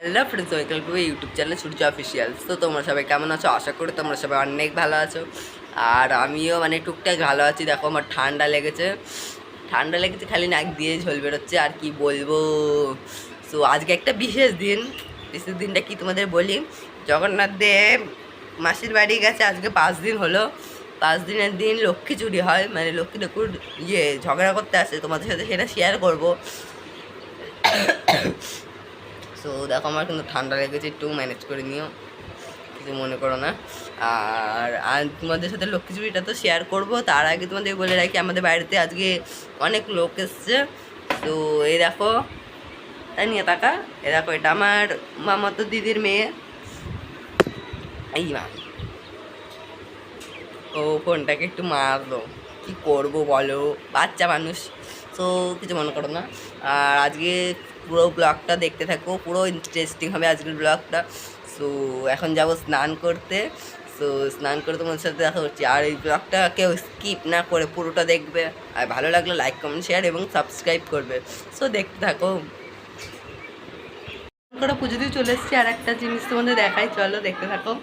Hello friends, welcome to YouTube channel Surya official. তো তোমরা সবাই কেমন আছো? আশা করি তোমরা সবাই অনেক ভালো আছো। আর আমিও মানে টুকটাক ভালো আছি। দেখো আমার ঠান্ডা লেগেছে খালি নাক দিয়ে ঝোল বেরোচ্ছে, আর কি বলবো। সো আজকে একটা বিশেষ দিনটা কি তোমাদের বলি। জগন্নাথ দেব মাসির বাড়ি গেছে, আজকে 5 দিন হলো। 5 দিনের দিন লক্ষ্মী চুরি হয়, মানে লক্ষ্মী ঠাকুর ঝগড়া করতে আসে, তোমাদের সাথে সেটা শেয়ার করবো। সো দেখো আমার কিন্তু ঠান্ডা লেগেছে, একটু ম্যানেজ করে নিও, কিছু মনে করো না। আর তোমাদের সাথে লক্ষ্মী চুরিটা তো শেয়ার করবো, তার আগে তোমাদের বলে রাখি আমাদের বাড়িতে আজকে অনেক লোক এসছে। তো এই দেখো, তাই নিয়ে তাকা, এ দেখো এটা আমার মামাতো দিদির মেয়ে, এই মা। ও ফোনটাকে একটু মারলো, কি করবো বলো, বাচ্চা মানুষ। সো কিছু মনে করো না। আর আজকে পুরো ব্লগটা দেখতে থাকো, পুরো ইন্টারেস্টিং হবে আজকের ব্লগটা। সো এখন যাবো স্নান করতে। সো স্নান করে তোমাদের সাথে দেখা হচ্ছে। আর এই ব্লগটা কেউ স্কিপ না করে পুরোটা দেখবে, আর ভালো লাগলে লাইক কমেন্ট শেয়ার এবং সাবস্ক্রাইব করবে। সো দেখতে থাকো। করে পুজো দিয়ে চলে এসেছি, আর একটা জিনিস তোমাদের দেখাই, চলো দেখতে থাকো।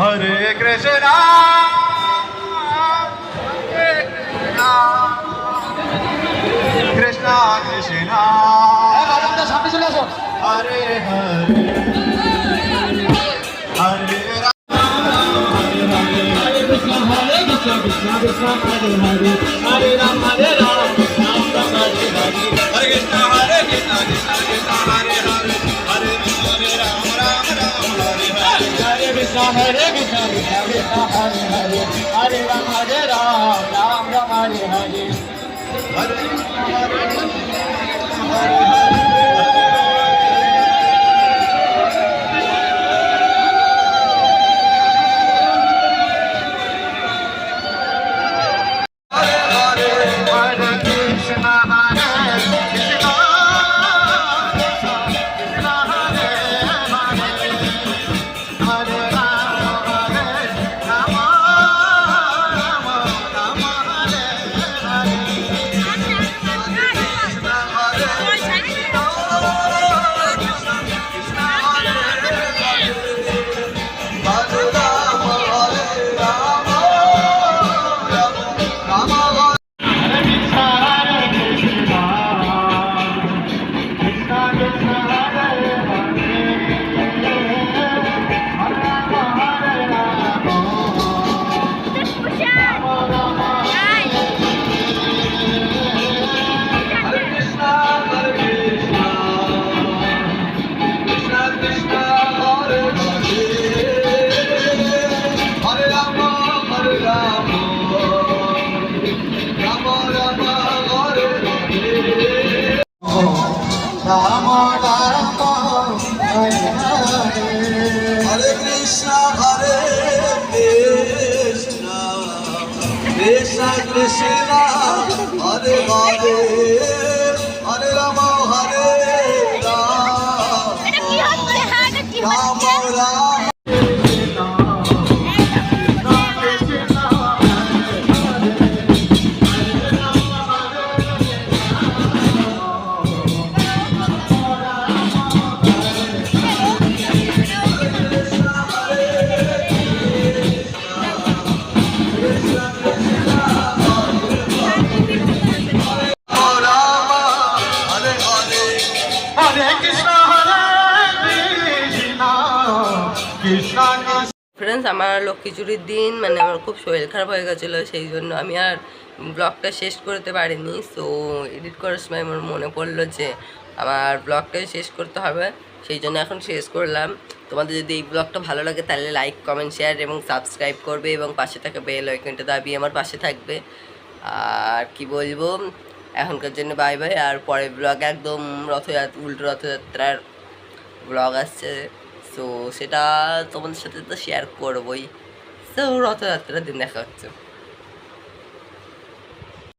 হরে কৃষ্ণ কৃষ্ণ কৃষ্ণ সামনে চলে আসো Hare Hare Hare Hare Ram Hare Ram Ram Ram Hare Hare Hare Krishna Hare Krishna Krishna Krishna Hare Hare Hare Krishna Hare Ram Ram Ram Hare Hare Hare Krishna Hare Krishna Krishna Krishna Hare Hare Hare Ram Hare Ram Ram Ram Hare Hare Hare Krishna Hare Krishna Hare Hare Ram Ram Hare Hare Hare Krishna Hare Krishna Krishna Krishna Hare Hare Hare Rama Hare Rama Rama Rama friends, আমার লক্ষ্মী চুরির দিন মানে আমার খুব শরীর খারাপ হয়ে গেছিলো, সেই জন্য আমি আর ব্লগটা শেষ করতে পারিনি। সো এডিট করার সময় আমার মনে পড়লো যে আমার ব্লগটাই শেষ করতে হবে, সেই জন্য এখন শেষ করলাম। তোমাদের যদি এই ব্লগটা ভালো লাগে তাহলে লাইক, কমেন্ট, শেয়ার এবং সাবস্ক্রাইব করবে এবং পাশে থাকা বেল আইকনটা দাবিয়ে আমার পাশে থাকবে। আর কি বলবো, এখনকার জন্য বাই বাই। আর পরের ব্লগ একদম উল্টো রথযাত্রার ব্লগ আসছে, সো সেটা তোমাদের সাথে তো শেয়ার করবোই। সো রথযাত্রার দিন দেখা হচ্ছে।